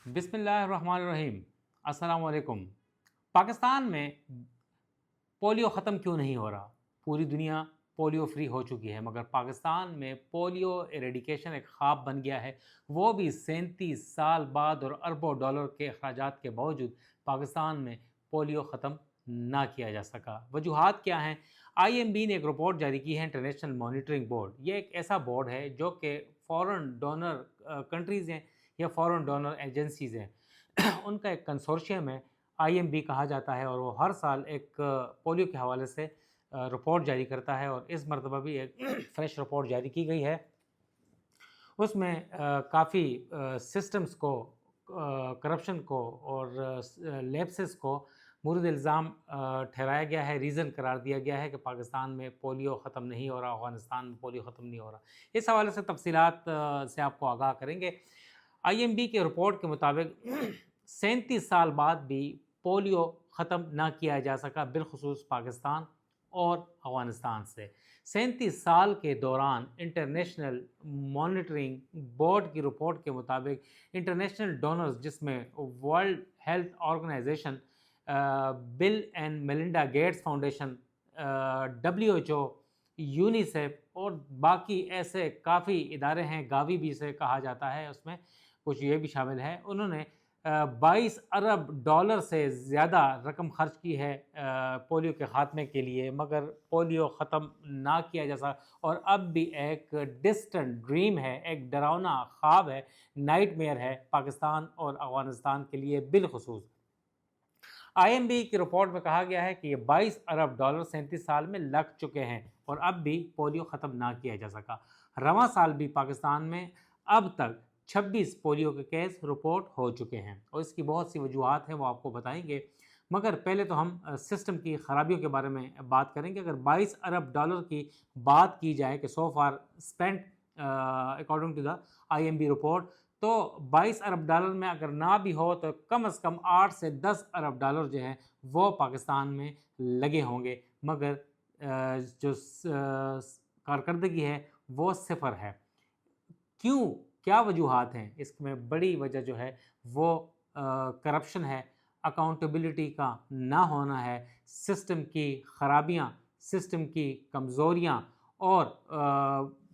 बिस्मिल्लाहिर्रहमानिर्रहीम। अस्सलाम वालेकुम। पाकिस्तान में पोलियो ख़त्म क्यों नहीं हो रहा? पूरी दुनिया पोलियो फ्री हो चुकी है, मगर पाकिस्तान में पोलियो एरेडिकेशन एक ख़्वाब बन गया है, वो भी 37 साल बाद और अरबों डॉलर के अखराजात के बावजूद पाकिस्तान में पोलियो ख़त्म ना किया जा सका। वजूहात क्या हैं? IMB ने एक रिपोर्ट जारी की है, इंटरनेशनल मॉनिटरिंग बोर्ड। ये एक ऐसा बोर्ड है जो कि फ़ॉरेन डोनर कंट्रीज़ हैं या फ़ॉरेन डोनर एजेंसीज़ हैं उनका एक कंसोर्शियम है, IMB कहा जाता है, और वो हर साल एक पोलियो के हवाले से रिपोर्ट जारी करता है, और इस मरतबा भी एक फ्रेश रिपोर्ट जारी की गई है। उसमें काफ़ी सिस्टम्स को, करप्शन को और लैप्सेस को मुर्द इल्ज़ाम ठहराया गया है, रीज़न करार दिया गया है कि पाकिस्तान में पोलियो ख़त्म नहीं हो रहा, अफ़गानिस्तान में पोलियो ख़त्म नहीं हो रहा। इस हवाले से तफसीलात से आपको आगाह करेंगे। IMB के रिपोर्ट के मुताबिक 37 साल बाद भी पोलियो ख़त्म ना किया जा सका, बिलखुसूस पाकिस्तान और अफ़गानिस्तान से। 37 साल के दौरान इंटरनेशनल मॉनिटरिंग बोर्ड की रिपोर्ट के मुताबिक इंटरनेशनल डोनर्स, जिसमें World Health Organization, Bill and Melinda Gates Foundation, WHO, UNICEF और बाकी ऐसे काफ़ी इदारे हैं, गावी भी इसे कहा जाता है, उसमें कुछ ये भी शामिल है, उन्होंने 22 अरब डॉलर से ज़्यादा रकम खर्च की है पोलियो के ख़ात्मे के लिए, मगर पोलियो ख़त्म ना किया जा सका, और अब भी एक डिस्टेंट ड्रीम है, एक डरावना ख्वाब है, नाइटमेयर है पाकिस्तान और अफ़गानिस्तान के लिए बिलखुसूस। IMB की रिपोर्ट में कहा गया है कि ये 22 अरब डॉलर 37 साल में लग चुके हैं और अब भी पोलियो ख़त्म ना किया जा सका। रवां साल भी पाकिस्तान में अब तक 26 पोलियो के केस रिपोर्ट हो चुके हैं, और इसकी बहुत सी वजूहात हैं, वो आपको बताएंगे। मगर पहले तो हम सिस्टम की ख़राबियों के बारे में बात करेंगे। अगर 22 अरब डॉलर की बात की जाए कि so far spent according to the IMB report, तो 22 अरब डॉलर में अगर ना भी हो तो कम से कम 8 से 10 अरब डॉलर जो हैं वो पाकिस्तान में लगे होंगे, मगर जो कारकर्दगी है वो सिफर है। क्यों? क्या वजूहात हैं? इसमें बड़ी वजह जो है वो करप्शन है, अकाउंटेबिलिटी का ना होना है, सिस्टम की ख़राबियाँ, सिस्टम की कमज़ोरियाँ, और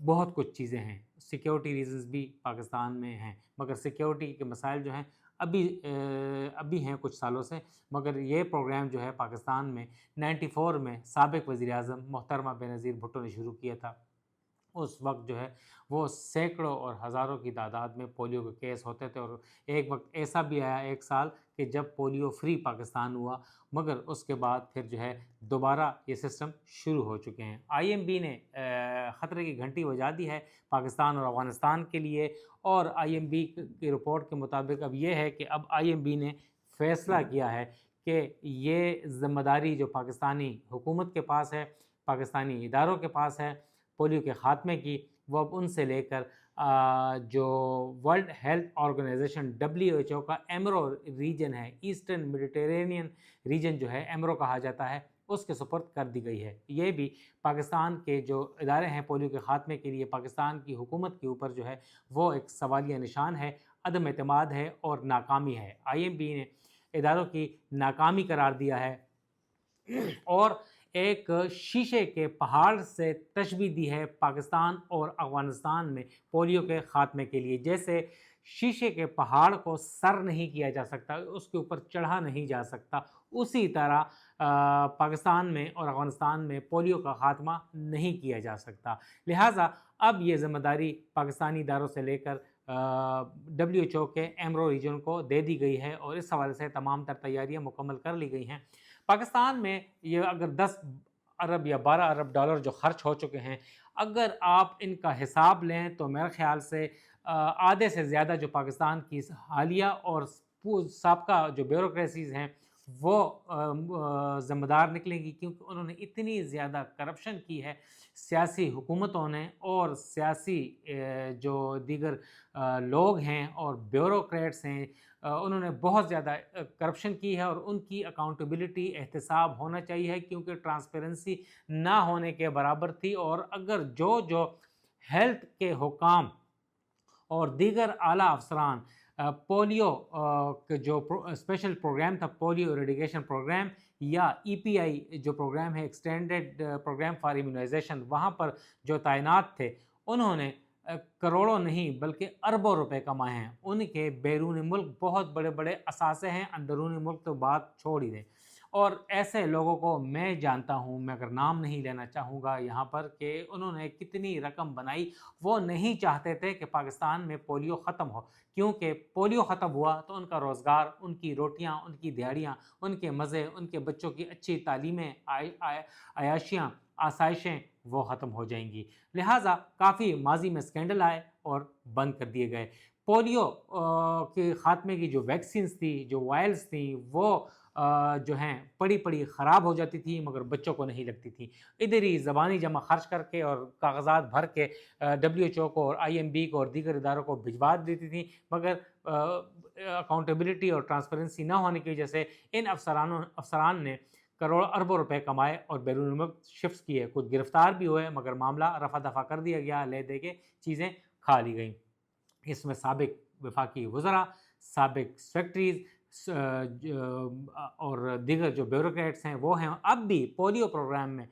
बहुत कुछ चीज़ें हैं। सिक्योरिटी रीजंस भी पाकिस्तान में हैं, मगर सिक्योरिटी के मसाइल जो हैं अभी हैं कुछ सालों से, मगर ये प्रोग्राम जो है पाकिस्तान में 94 में साबिक़ वज़ीर-ए-आज़म मोहतरमा बेनज़ीर भुट्टो ने शुरू किया था। उस वक्त जो है वो सैकड़ों और हज़ारों की तादाद में पोलियो के केस होते थे, और एक वक्त ऐसा भी आया एक साल कि जब पोलियो फ्री पाकिस्तान हुआ, मगर उसके बाद फिर जो है दोबारा ये सिस्टम शुरू हो चुके हैं। IMB ने ख़तरे की घंटी बजा दी है पाकिस्तान और अफ़गानिस्तान के लिए, और IMB की रिपोर्ट के मुताबिक अब ये है कि अब IMB ने फ़ैसला किया है कि ये ज़िम्मेदारी जो पाकिस्तानी हुकूमत के पास है, पाकिस्तानी इदारों के पास है पोलियो के ख़ात्मे की, वो अब उनसे लेकर जो वर्ल्ड हेल्थ ऑर्गेनाइजेशन WHO का एमरो रीजन है, ईस्टर्न मेडिटेरेनियन रीजन जो है एमरो कहा जाता है, उसके सुपुर्द कर दी गई है। ये भी पाकिस्तान के जो इदारे हैं पोलियो के ख़ात्मे के लिए, पाकिस्तान की हुकूमत के ऊपर जो है वो एक सवालिया निशान है, अदम एतमाद है और नाकामी है। IMB ने इदारों की नाकामी करार दिया है और एक शीशे के पहाड़ से तशबीह दी है पाकिस्तान और अफ़गानिस्तान में पोलियो के ख़ात्मे के लिए। जैसे शीशे के पहाड़ को सर नहीं किया जा सकता, उसके ऊपर चढ़ा नहीं जा सकता, उसी तरह पाकिस्तान में और अफ़गानिस्तान में पोलियो का ख़ात्मा नहीं किया जा सकता। लिहाजा अब ये ज़िम्मेदारी पाकिस्तानी इदारों से लेकर WHO के एमरो रीजन को दे दी गई है, और इस हवाले से तमाम तर तैयारियाँ मुकम्मल कर ली गई हैं। पाकिस्तान में ये अगर 10 अरब या 12 अरब डॉलर जो खर्च हो चुके हैं, अगर आप इनका हिसाब लें तो मेरे ख़्याल से आधे से ज़्यादा जो पाकिस्तान की हालिया और साबका जो ब्यूरोक्रेसीज़ हैं वो ज़िम्मेदार निकलेंगी, क्योंकि उन्होंने इतनी ज़्यादा करप्शन की है सियासी हुकूमतों ने, और सियासी जो दीगर लोग हैं और ब्यूरोक्रेट्स हैं, उन्होंने बहुत ज़्यादा करप्शन की है, और उनकी अकाउंटेबिलिटी एहतसाब होना चाहिए, क्योंकि ट्रांसपेरेंसी ना होने के बराबर थी। और अगर जो हेल्थ के हुकाम और दीगर आला अफसरान پولیو کے جو اسپیشل پروگرام تھا، پولیو ایریڈیکیشن پروگرام، یا EPI جو پروگرام ہے ایکسٹینڈڈ پروگرام فار امیونائزیشن، وہاں پر جو تعینات تھے انہوں نے کروڑوں نہیں بلکہ اربوں روپے کمائے ہیں. ان کے بیرون ملک بہت بڑے بڑے اثاثے ہیں، اندرون ملک تو بات چھوڑ ہی دیں. اور ایسے لوگوں کو میں جانتا ہوں، میں اگر نام نہیں لینا چاہوں گا یہاں پر، کہ انہوں نے کتنی رقم بنائی. وہ نہیں چاہتے تھے کہ پاکستان میں پولیو ختم ہو، کیونکہ پولیو ختم ہوا تو ان کا روزگار، ان کی روٹیاں، ان کی دیہڑیاں، ان کے مزے، ان کے بچوں کی اچھی تعلیمیں، عیاشیاں، آسائشیں وہ ختم ہو جائیں گی. لہٰذا کافی ماضی میں اسکینڈل آئے اور بند کر دیے گئے. پولیو کے خاتمے کی جو ویکسینز تھی، جو وائلز تھیں، وہ جو ہیں پڑی خراب ہو جاتی تھی مگر بچوں کو نہیں لگتی تھی. ادھر ہی زبانی جمع خرچ کر کے اور کاغذات بھر کے WHO کو اور IMB کو اور دیگر اداروں کو بھجوا دیتی تھی، مگر اکاؤنٹیبلٹی اور ٹرانسپیرنسی نہ ہونے کی وجہ سے ان افسران نے کروڑ اربوں روپے کمائے اور بیرون ملک شفٹ کیے. کچھ گرفتار بھی ہوئے مگر معاملہ رفع دفع کر دیا گیا، لے دے کے چیزیں کھا لی گئیں. اس میں سابق وفاقی وزراء، سابق سیکرٹریز اور دیگر جو بیوروکریٹس ہیں وہ ہیں. اب بھی پولیو پروگرام میں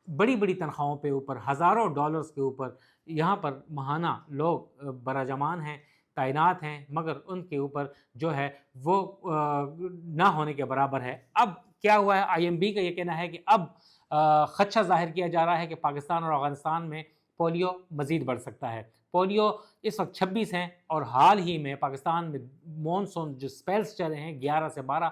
بڑی بڑی تنخواہوں پہ اوپر، ہزاروں ڈالرز کے اوپر یہاں پر ماہانہ لوگ براجمان ہیں، تعینات ہیں، مگر ان کے اوپر جو ہے وہ نہ ہونے کے برابر ہے. اب کیا ہوا ہے، IMB کا یہ کہنا ہے کہ اب خدشہ ظاہر کیا جا رہا ہے کہ پاکستان اور افغانستان میں پولیو مزید بڑھ سکتا ہے. پولیو اس وقت 26 ہیں اور حال ہی میں پاکستان میں مونسون جو سپیلز چل رہے ہیں 11 سے 12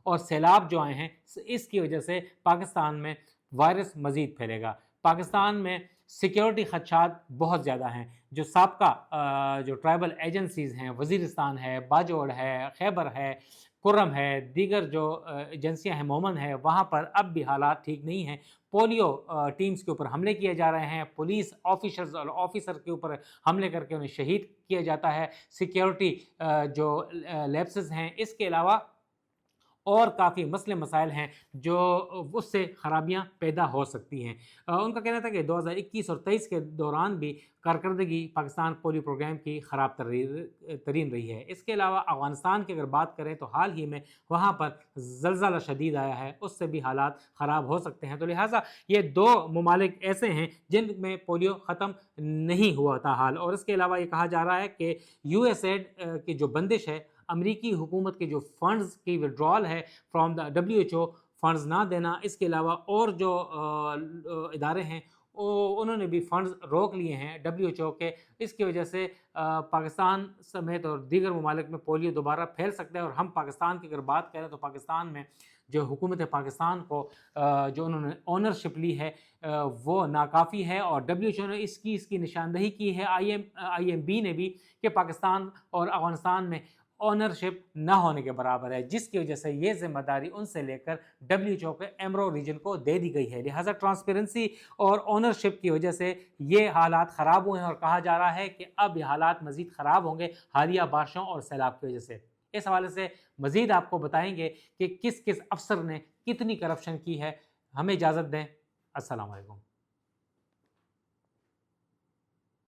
اور سیلاب جو آئے ہیں، اس کی وجہ سے پاکستان میں وائرس مزید پھیلے گا. پاکستان میں سیکیورٹی خدشات بہت زیادہ ہیں. جو سابقہ جو ٹرائبل ایجنسیز ہیں، وزیرستان ہے، باجوڑ ہے، خیبر ہے، کرم ہے، دیگر جو ایجنسیاں ہیں، مومن ہے، وہاں پر اب بھی حالات ٹھیک نہیں ہیں. پولیو ٹیمز کے اوپر حملے کیے جا رہے ہیں، پولیس آفیسرز اور آفیسر کے اوپر حملے کر کے انہیں شہید کیا جاتا ہے. سیکیورٹی جو لیپسز ہیں، اس کے علاوہ اور کافی مسئلے مسائل ہیں جو اس سے خرابیاں پیدا ہو سکتی ہیں. ان کا کہنا تھا کہ 2021 اور 23 کے دوران بھی کارکردگی پاکستان پولیو پروگرام کی خراب ترین رہی ہے. اس کے علاوہ افغانستان کی اگر بات کریں تو حال ہی میں وہاں پر زلزلہ شدید آیا ہے، اس سے بھی حالات خراب ہو سکتے ہیں. تو لہٰذا یہ دو ممالک ایسے ہیں جن میں پولیو ختم نہیں ہوا تھا حال. اور اس کے علاوہ یہ کہا جا رہا ہے کہ USAID کی جو بندش ہے، امریکی حکومت کے جو فنڈز کی وڈرال ہے فرام دا WHO، فنڈز نہ دینا، اس کے علاوہ اور جو ادارے ہیں انہوں نے بھی فنڈز روک لیے ہیں WHO کے. اس کی وجہ سے پاکستان سمیت اور دیگر ممالک میں پولیو دوبارہ پھیل سکتا ہے. اور ہم پاکستان کی اگر بات کریں تو پاکستان میں جو حکومت پاکستان کو جو انہوں نے اونرشپ لی ہے وہ ناکافی ہے. اور WHO نے اس کی نشاندہی کی ہے، IMB نے بھی، کہ پاکستان اور افغانستان میں اونرشپ نہ ہونے کے برابر ہے، جس کی وجہ سے یہ ذمہ داری ان سے لے کر WHO کے ایمرو ریجن کو دے دی گئی ہے. لہٰذا ٹرانسپیرنسی اور اونرشپ کی وجہ سے یہ حالات خراب ہوئے ہیں اور کہا جا رہا ہے کہ اب یہ حالات مزید خراب ہوں گے حالیہ بارشوں اور سیلاب کی وجہ سے. اس حوالے سے مزید آپ کو بتائیں گے کہ کس کس افسر نے کتنی کرپشن کی ہے. ہمیں اجازت دیں. السلام علیکم.